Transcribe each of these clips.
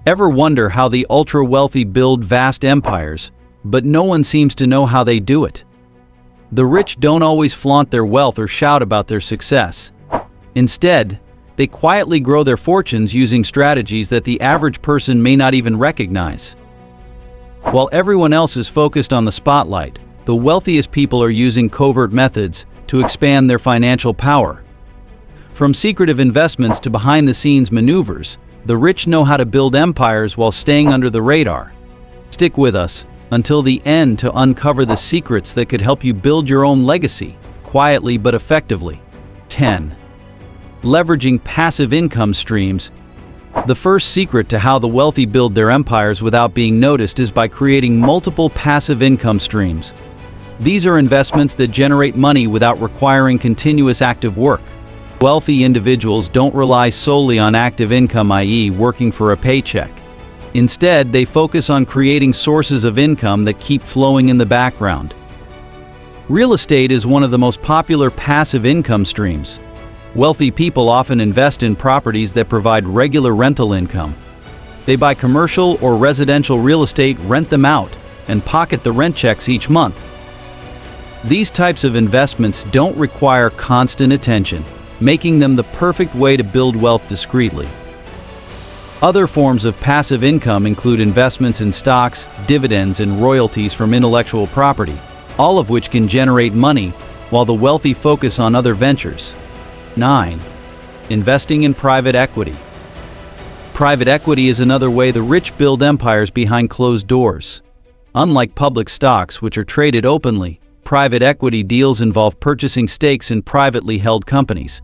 Ever wonder how the ultra-wealthy build vast empires, but no one seems to know how they do it? The rich don't always flaunt their wealth or shout about their success. Instead, they quietly grow their fortunes using strategies that the average person may not even recognize. While everyone else is focused on the spotlight, the wealthiest people are using covert methods to expand their financial power. From secretive investments to behind-the-scenes maneuvers, the rich know how to build empires while staying under the radar. Stick with us until the end to uncover the secrets that could help you build your own legacy, quietly but effectively. 10. Leveraging passive income streams. The first secret to how the wealthy build their empires without being noticed is by creating multiple passive income streams. These are investments that generate money without requiring continuous active work. Wealthy individuals don't rely solely on active income, i.e., working for a paycheck. Instead, they focus on creating sources of income that keep flowing in the background. Real estate is one of the most popular passive income streams. Wealthy people often invest in properties that provide regular rental income. They buy commercial or residential real estate, rent them out, and pocket the rent checks each month. These types of investments don't require constant attention, making them the perfect way to build wealth discreetly. Other forms of passive income include investments in stocks, dividends, and royalties from intellectual property, all of which can generate money while the wealthy focus on other ventures. 9. Investing in private equity. Private equity is another way the rich build empires behind closed doors. Unlike public stocks, which are traded openly, private equity deals involve purchasing stakes in privately held companies.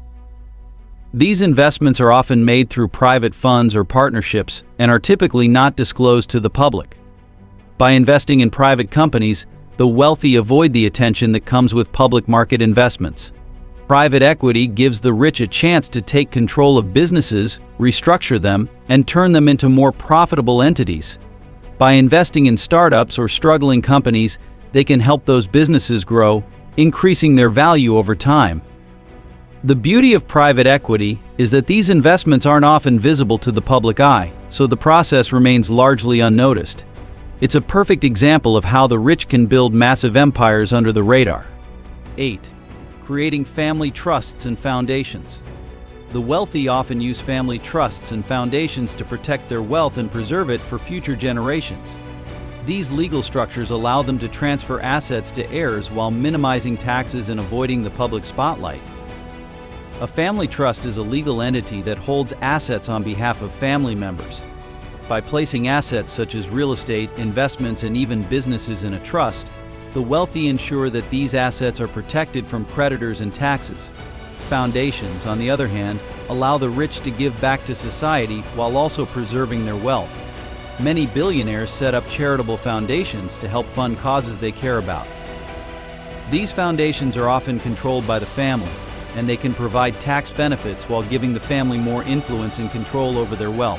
These investments are often made through private funds or partnerships and are typically not disclosed to the public. By investing in private companies, the wealthy avoid the attention that comes with public market investments. Private equity gives the rich a chance to take control of businesses, restructure them, and turn them into more profitable entities. By investing in startups or struggling companies, they can help those businesses grow, increasing their value over time. The beauty of private equity is that these investments aren't often visible to the public eye, so the process remains largely unnoticed. It's a perfect example of how the rich can build massive empires under the radar. 8. Creating family trusts and foundations. The wealthy often use family trusts and foundations to protect their wealth and preserve it for future generations. These legal structures allow them to transfer assets to heirs while minimizing taxes and avoiding the public spotlight. A family trust is a legal entity that holds assets on behalf of family members. By placing assets such as real estate, investments, and even businesses in a trust, the wealthy ensure that these assets are protected from creditors and taxes. Foundations, on the other hand, allow the rich to give back to society while also preserving their wealth. Many billionaires set up charitable foundations to help fund causes they care about. These foundations are often controlled by the family, and they can provide tax benefits while giving the family more influence and control over their wealth.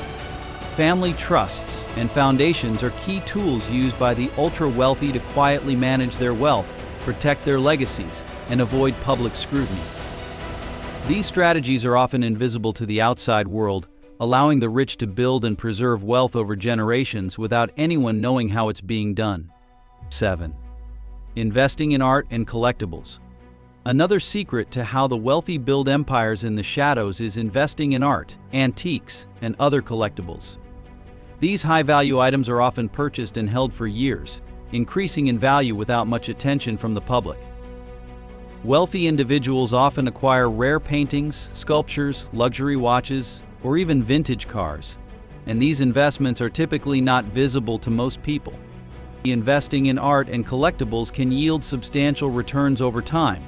Family trusts and foundations are key tools used by the ultra-wealthy to quietly manage their wealth, protect their legacies, and avoid public scrutiny. These strategies are often invisible to the outside world, allowing the rich to build and preserve wealth over generations without anyone knowing how it's being done. 7. Investing in art and collectibles. Another secret to how the wealthy build empires in the shadows is investing in art, antiques, and other collectibles. These high-value items are often purchased and held for years, increasing in value without much attention from the public. Wealthy individuals often acquire rare paintings, sculptures, luxury watches, or even vintage cars, and these investments are typically not visible to most people. Investing in art and collectibles can yield substantial returns over time.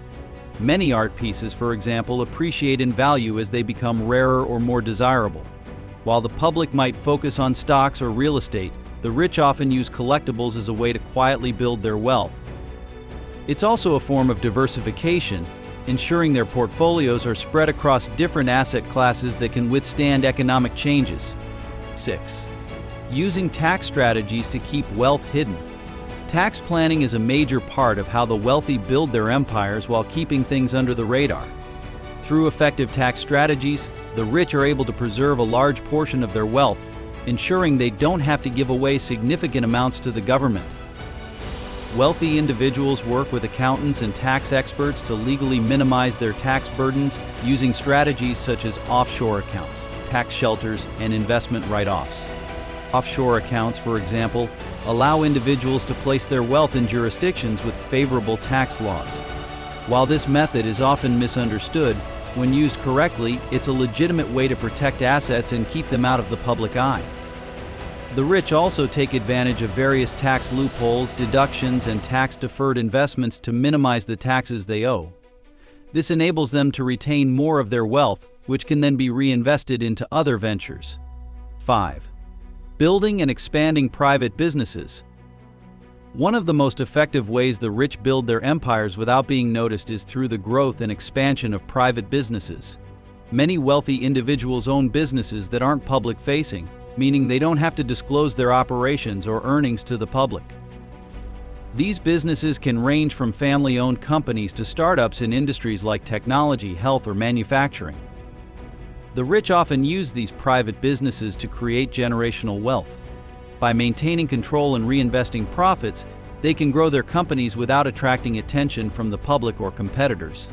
Many art pieces, for example, appreciate in value as they become rarer or more desirable. While the public might focus on stocks or real estate, the rich often use collectibles as a way to quietly build their wealth. It's also a form of diversification, ensuring their portfolios are spread across different asset classes that can withstand economic changes. 6. Using tax strategies to keep wealth hidden. Tax planning is a major part of how the wealthy build their empires while keeping things under the radar. Through effective tax strategies, the rich are able to preserve a large portion of their wealth, ensuring they don't have to give away significant amounts to the government. Wealthy individuals work with accountants and tax experts to legally minimize their tax burdens using strategies such as offshore accounts, tax shelters, and investment write-offs. Offshore accounts, for example, allow individuals to place their wealth in jurisdictions with favorable tax laws. While this method is often misunderstood, when used correctly, it's a legitimate way to protect assets and keep them out of the public eye. The rich also take advantage of various tax loopholes, deductions, and tax-deferred investments to minimize the taxes they owe. This enables them to retain more of their wealth, which can then be reinvested into other ventures. 5. Building and expanding private businesses. One of the most effective ways the rich build their empires without being noticed is through the growth and expansion of private businesses. Many wealthy individuals own businesses that aren't public-facing, meaning they don't have to disclose their operations or earnings to the public. These businesses can range from family-owned companies to startups in industries like technology, health, or manufacturing. The rich often use these private businesses to create generational wealth. By maintaining control and reinvesting profits, they can grow their companies without attracting attention from the public or competitors.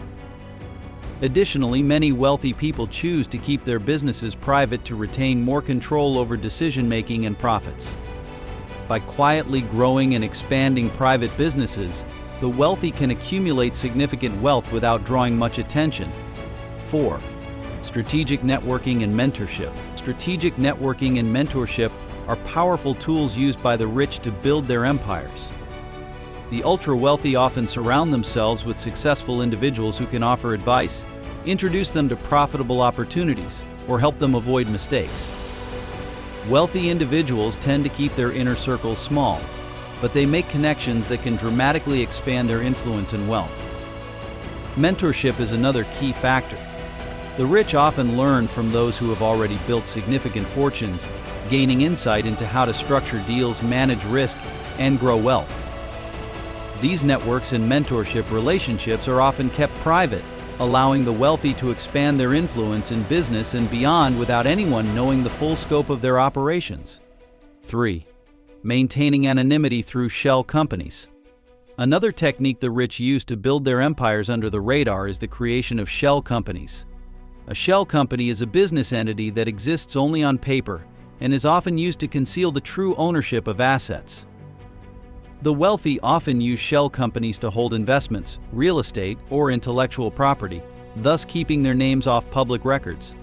Additionally, many wealthy people choose to keep their businesses private to retain more control over decision-making and profits. By quietly growing and expanding private businesses, the wealthy can accumulate significant wealth without drawing much attention. 4. Strategic networking and mentorship. Strategic networking and mentorship are powerful tools used by the rich to build their empires. The ultra-wealthy often surround themselves with successful individuals who can offer advice, introduce them to profitable opportunities, or help them avoid mistakes. Wealthy individuals tend to keep their inner circles small, but they make connections that can dramatically expand their influence and wealth. Mentorship is another key factor. The rich often learn from those who have already built significant fortunes, gaining insight into how to structure deals, manage risk, and grow wealth. These networks and mentorship relationships are often kept private, allowing the wealthy to expand their influence in business and beyond without anyone knowing the full scope of their operations. 3. Maintaining anonymity through shell companies. Another technique the rich use to build their empires under the radar is the creation of shell companies. A shell company is a business entity that exists only on paper and is often used to conceal the true ownership of assets. The wealthy often use shell companies to hold investments, real estate, or intellectual property, thus keeping their names off public records.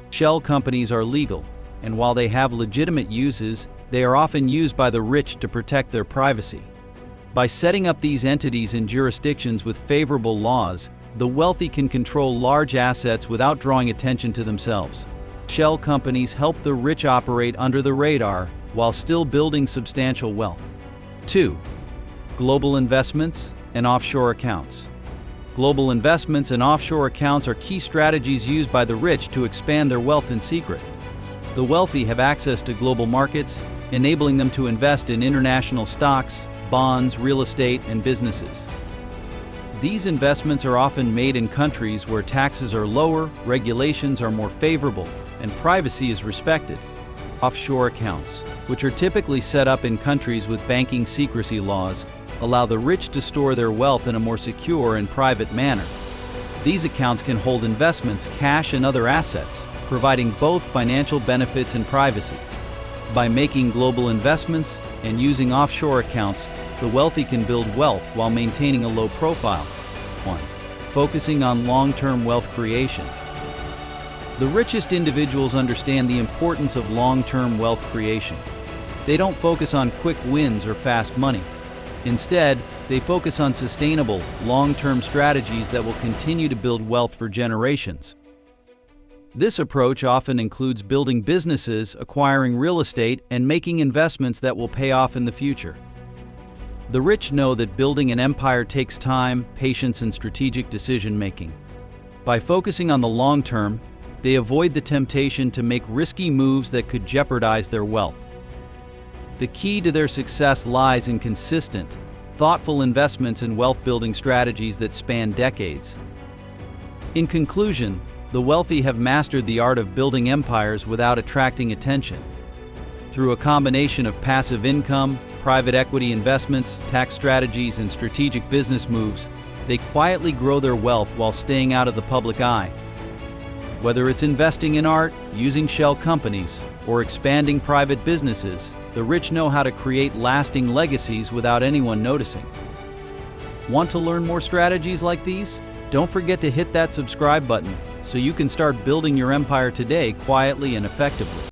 Shell companies are legal, and while they have legitimate uses, they are often used by the rich to protect their privacy. By setting up these entities in jurisdictions with favorable laws, the wealthy can control large assets without drawing attention to themselves. Shell companies help the rich operate under the radar while still building substantial wealth. 2. Global investments and offshore accounts. Global investments and offshore accounts are key strategies used by the rich to expand their wealth in secret. The wealthy have access to global markets, enabling them to invest in international stocks, bonds, real estate, and businesses. These investments are often made in countries where taxes are lower, regulations are more favorable, and privacy is respected. Offshore accounts, which are typically set up in countries with banking secrecy laws, allow the rich to store their wealth in a more secure and private manner. These accounts can hold investments, cash, and other assets, providing both financial benefits and privacy. By making global investments and using offshore accounts, the wealthy can build wealth while maintaining a low profile. 1. Focusing on long-term wealth creation. The richest individuals understand the importance of long-term wealth creation. They don't focus on quick wins or fast money. Instead, they focus on sustainable, long-term strategies that will continue to build wealth for generations. This approach often includes building businesses, acquiring real estate, and making investments that will pay off in the future. The rich know that building an empire takes time, patience, and strategic decision-making. By focusing on the long term, they avoid the temptation to make risky moves that could jeopardize their wealth. The key to their success lies in consistent, thoughtful investments and wealth-building strategies that span decades. In conclusion, the wealthy have mastered the art of building empires without attracting attention. Through a combination of passive income, private equity investments, tax strategies, and strategic business moves, they quietly grow their wealth while staying out of the public eye. Whether it's investing in art, using shell companies, or expanding private businesses, the rich know how to create lasting legacies without anyone noticing. Want to learn more strategies like these? Don't forget to hit that subscribe button so you can start building your empire today quietly and effectively.